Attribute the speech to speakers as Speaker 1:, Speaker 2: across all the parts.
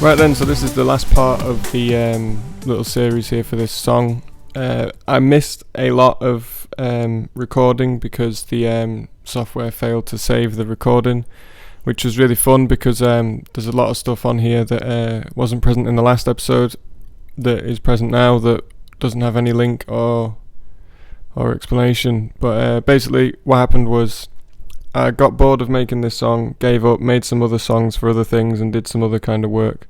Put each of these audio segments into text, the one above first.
Speaker 1: Right then, so this is the last part of the little series here for this song. I missed a lot of recording because the software failed to save the recording, which was really fun because there's a lot of stuff on here that wasn't present in the last episode that is present now that doesn't have any link or explanation. But basically what happened was I got bored of making this song, gave up, made some other songs for other things and did some other kind of work.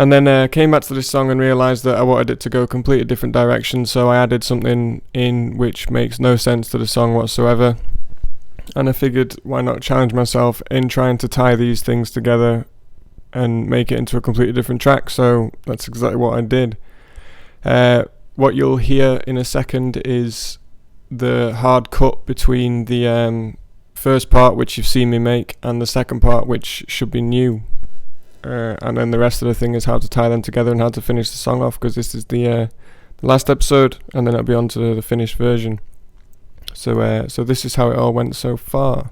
Speaker 1: And then came back to this song and realised that I wanted it to go a completely different direction, so I added something in which makes no sense to the song whatsoever. And I figured, why not challenge myself in trying to tie these things together and make it into a completely different track, so that's exactly what I did. What you'll hear in a second is the hard cut between the first part, which you've seen me make, and the second part, which should be new. And then the rest of the thing is how to tie them together and how to finish the song off, because this is the last episode, and then it'll be on to the finished version. So this is how it all went so far.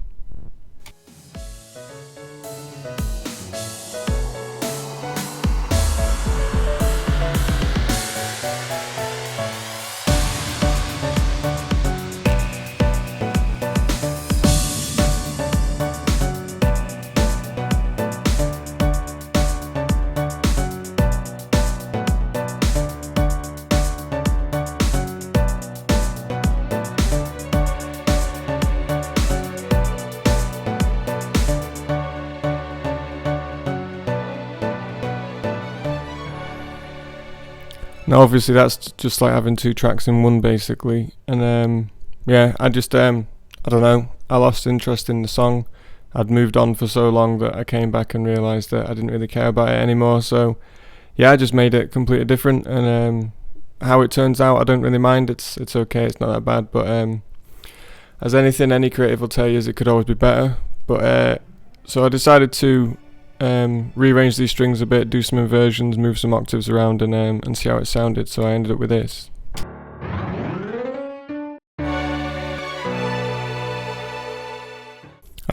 Speaker 1: Now obviously that's just like having two tracks in one basically, and I just I don't know, I lost interest in the song. I'd moved on for so long that I came back and realised that I didn't really care about it anymore, so yeah, I just made it completely different, and how it turns out I don't really mind. It's okay, it's not that bad, but as anything any creative will tell you is it could always be better. But so I decided to rearrange these strings a bit, do some inversions, move some octaves around, and see how it sounded. So I ended up with this.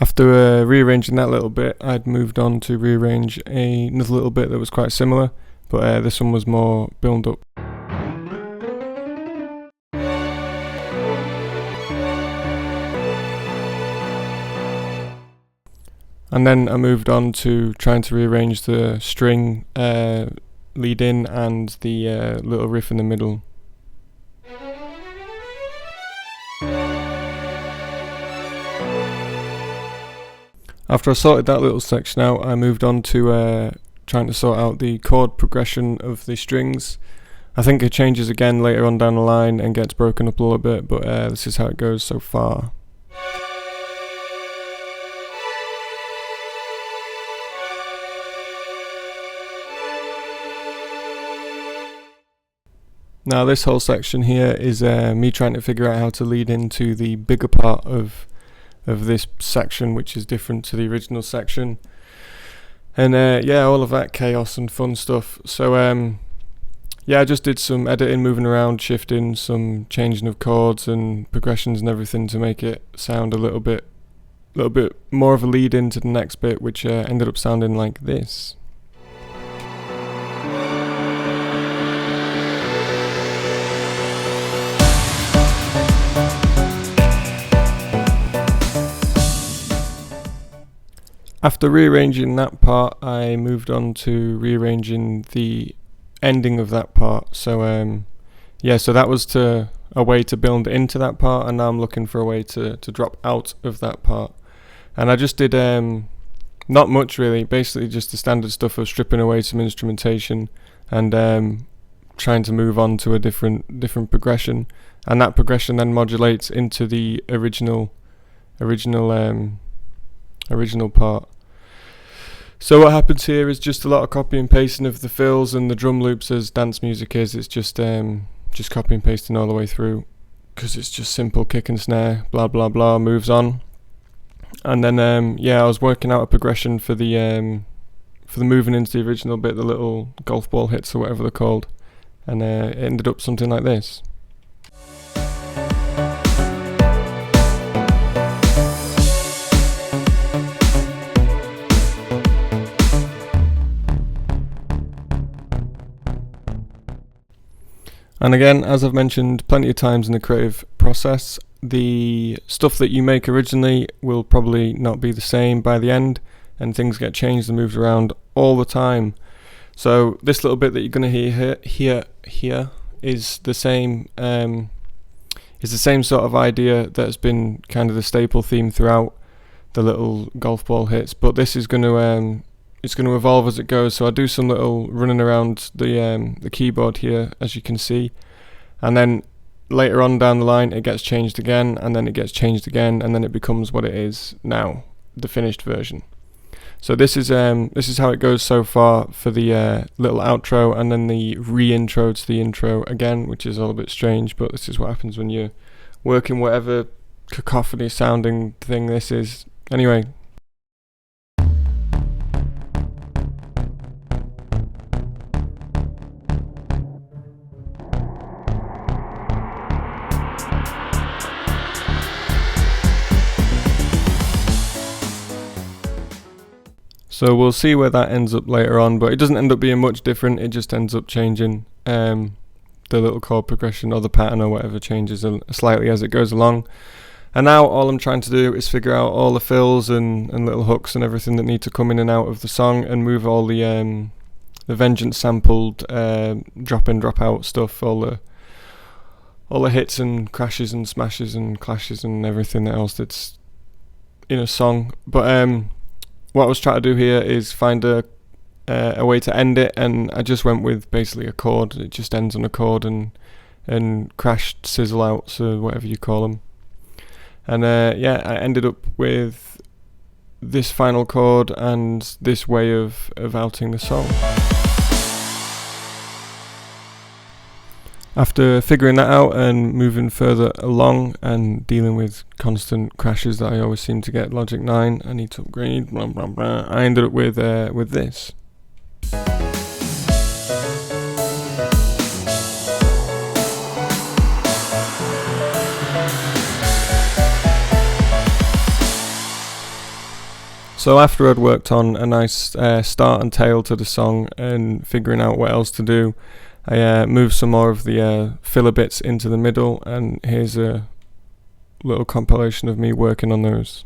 Speaker 1: After rearranging that little bit, I'd moved on to rearrange another little bit that was quite similar, but this one was more build up. And then I moved on to trying to rearrange the string lead in and the little riff in the middle. After I sorted that little section out, I moved on to trying to sort out the chord progression of the strings. I think it changes again later on down the line and gets broken up a little bit, but this is how it goes so far. Now this whole section here is me trying to figure out how to lead into the bigger part of this section, which is different to the original section. And all of that chaos and fun stuff. So I just did some editing, moving around, shifting, some changing of chords and progressions and everything to make it sound a little bit more of a lead into the next bit, which ended up sounding like this. After rearranging that part, I moved on to rearranging the ending of that part. So so that was a way to build into that part, and now I'm looking for a way to drop out of that part. And I just did not much really, basically just the standard stuff of stripping away some instrumentation and trying to move on to a different progression, and that progression then modulates into the original part. So what happens here is just a lot of copy and pasting of the fills and the drum loops, as dance music is. It's just copy and pasting all the way through, because it's just simple kick and snare, blah blah blah, moves on. And then I was working out a progression for the moving into the original bit, the little golf ball hits or whatever they're called, and it ended up something like this. And again, as I've mentioned plenty of times in the creative process, the stuff that you make originally will probably not be the same by the end, and things get changed and moved around all the time. So this little bit that you're going to hear is the same. Is the same sort of idea that's been kind of the staple theme throughout the little golf ball hits, but this is going to it's going to evolve as it goes. So I do some little running around the keyboard here, as you can see, and then later on down the line it gets changed again, and then it gets changed again, and then it becomes what it is now, the finished version. So this is how it goes so far for the little outro, and then the re-intro to the intro again, which is all a bit strange, but this is what happens when you're working whatever cacophony sounding thing this is. Anyway. So we'll see where that ends up later on, but it doesn't end up being much different. It just ends up changing the little chord progression or the pattern or whatever changes slightly as it goes along. And now all I'm trying to do is figure out all the fills and little hooks and everything that need to come in and out of the song, and move all the Vengeance sampled drop in, drop out stuff, all the hits and crashes and smashes and clashes and everything else that's in a song. But what I was trying to do here is find a way to end it, and I just went with basically a chord. It just ends on a chord and crash sizzle outs or whatever you call them. And I ended up with this final chord and this way of outing the song. After figuring that out and moving further along and dealing with constant crashes that I always seem to get, Logic 9, I need to upgrade, blah blah blah, I ended up with this. So after I'd worked on a nice start and tail to the song and figuring out what else to do, I moved some more of the filler bits into the middle, and here's a little compilation of me working on those.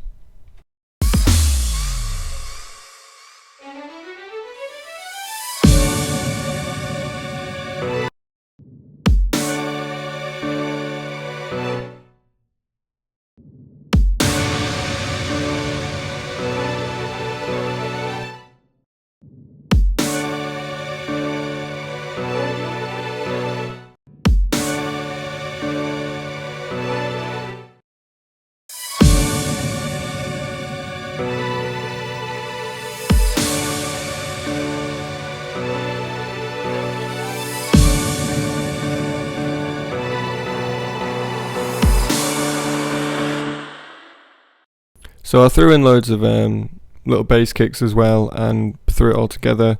Speaker 1: So I threw in loads of little bass kicks as well and threw it all together,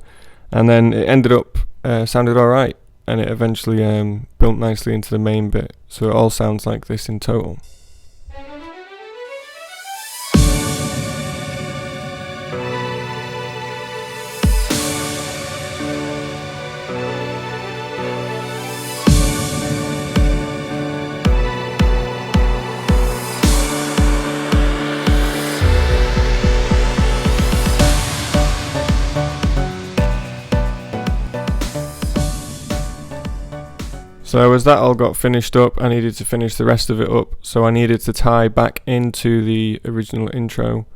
Speaker 1: and then it ended up sounded alright, and it eventually built nicely into the main bit, so it all sounds like this in total. So as that all got finished up, I needed to finish the rest of it up, so I needed to tie back into the original intro,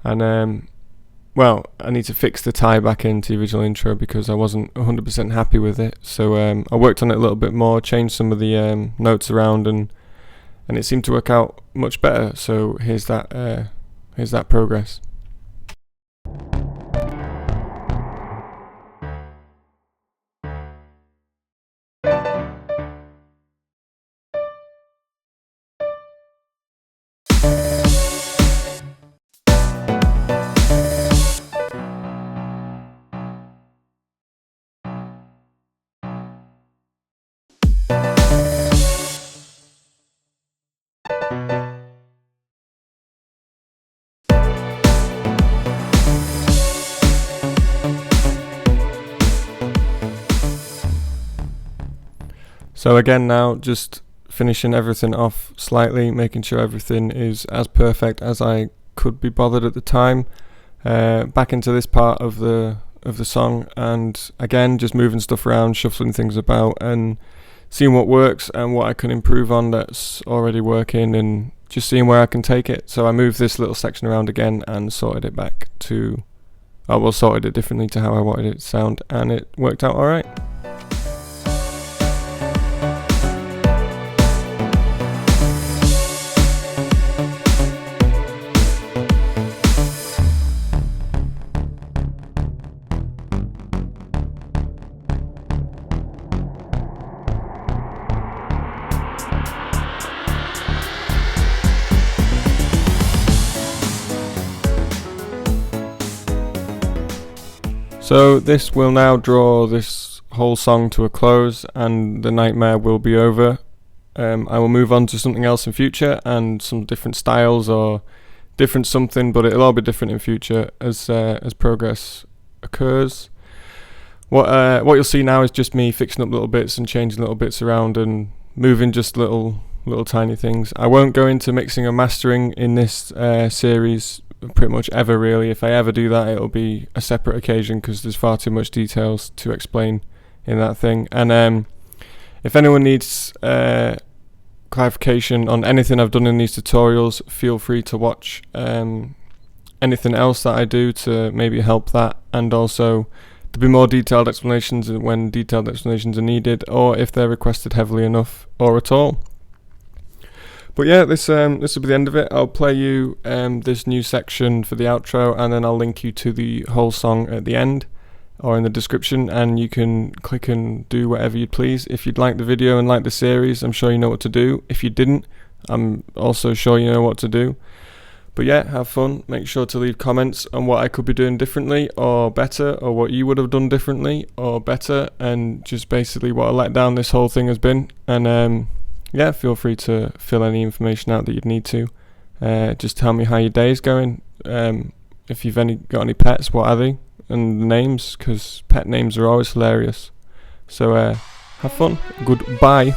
Speaker 1: and I need to fix the tie back into the original intro because I wasn't 100% happy with it. So I worked on it a little bit more, changed some of the notes around, and it seemed to work out much better. So here's that progress. So again now, just finishing everything off slightly, making sure everything is as perfect as I could be bothered at the time. Back into this part of the song, and again just moving stuff around, shuffling things about, and seeing what works and what I can improve on that's already working, and just seeing where I can take it. So I moved this little section around again and sorted it back to, sorted it differently to how I wanted it to sound, and it worked out alright. So this will now draw this whole song to a close, and the nightmare will be over. I will move on to something else in future, and some different styles or different something, but it'll all be different in future as progress occurs. What you'll see now is just me fixing up little bits and changing little bits around and moving just little tiny things. I won't go into mixing or mastering in this series pretty much ever, really. If I ever do that, it'll be a separate occasion because there's far too much details to explain in that thing. And if anyone needs clarification on anything I've done in these tutorials, feel free to watch anything else that I do to maybe help that, and also there'll be more detailed explanations when detailed explanations are needed, or if they're requested heavily enough or at all. But yeah, this will be the end of it. I'll play you this new section for the outro, and then I'll link you to the whole song at the end or in the description, and you can click and do whatever you'd please. If you'd like the video and like the series, I'm sure you know what to do. If you didn't, I'm also sure you know what to do. But yeah, have fun. Make sure to leave comments on what I could be doing differently or better, or what you would have done differently or better, and just basically what a letdown this whole thing has been. And yeah, feel free to fill any information out that you'd need to. Just tell me how your day's going. If you've got any pets, what are they? And the names, because pet names are always hilarious. So have fun. Goodbye.